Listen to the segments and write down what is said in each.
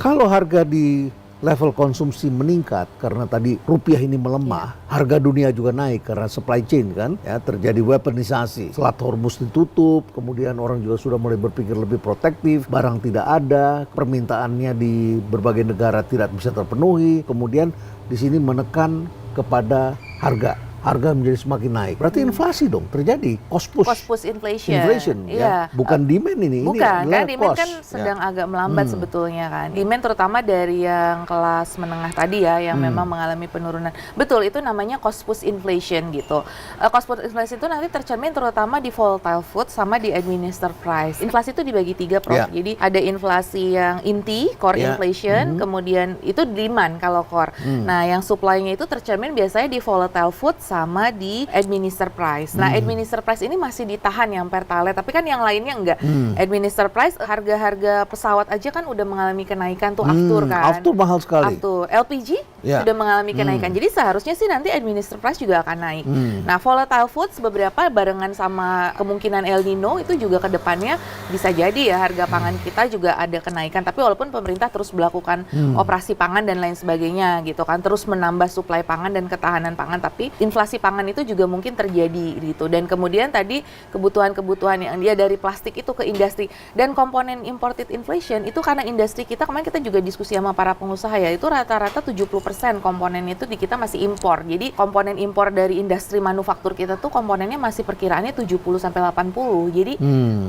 Kalau harga di level konsumsi meningkat karena tadi rupiah ini melemah, harga dunia juga naik karena supply chain kan, ya terjadi weaponisasi. Selat Hormuz ditutup, kemudian orang juga sudah mulai berpikir lebih protektif, barang tidak ada, permintaannya di berbagai negara tidak bisa terpenuhi, kemudian di sini menekan kepada harga menjadi semakin naik. Berarti inflasi dong terjadi, cost push inflation ya. Bukan demand ini bukan, kan demand cost, kan sedang agak melambat sebetulnya kan. Demand terutama dari yang kelas menengah tadi ya, yang memang mengalami penurunan. Betul, itu namanya cost push inflation gitu. Cost push inflation itu nanti tercermin terutama di volatile food sama di administered price. Inflasi itu dibagi 3, Prof. Jadi ada inflasi yang inti, core inflation, kemudian itu demand kalau core. Nah, yang supply-nya itu tercermin biasanya di volatile food sama di administered price. Nah, administered price ini masih ditahan yang Pertalite, tapi kan yang lainnya enggak. Administered price, harga-harga pesawat aja kan udah mengalami kenaikan tuh aftur kan. Aftur mahal sekali. Aftur. LPG sudah mengalami kenaikan. Jadi seharusnya sih nanti administered price juga akan naik. Nah, volatile foods beberapa barengan sama kemungkinan El Nino itu juga ke depannya bisa jadi ya harga pangan kita juga ada kenaikan. Tapi walaupun pemerintah terus melakukan operasi pangan dan lain sebagainya gitu kan, terus menambah suplai pangan dan ketahanan pangan, tapi inflasi pangan itu juga mungkin terjadi gitu. Dan kemudian tadi kebutuhan-kebutuhan yang dia dari plastik itu ke industri dan komponen imported inflation itu karena industri kita kemarin kita juga diskusi sama para pengusaha ya, itu rata-rata 70% komponen itu di kita masih impor. Jadi komponen impor dari industri manufaktur kita tuh komponennya masih perkiraannya 70 sampai 80. Jadi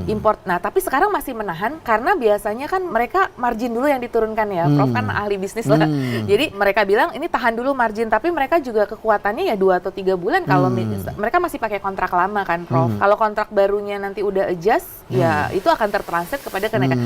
import. Nah, tapi sekarang masih menahan karena biasanya kan mereka margin dulu yang diturunkan ya. Prof kan ahli bisnis lah. Jadi mereka bilang ini tahan dulu margin, tapi mereka juga kekuatannya ya 2 atau 3 bulan kalau mereka masih pakai kontrak lama kan, Prof. Kalau kontrak barunya nanti udah adjust, ya itu akan tertranslate kepada kenaikan.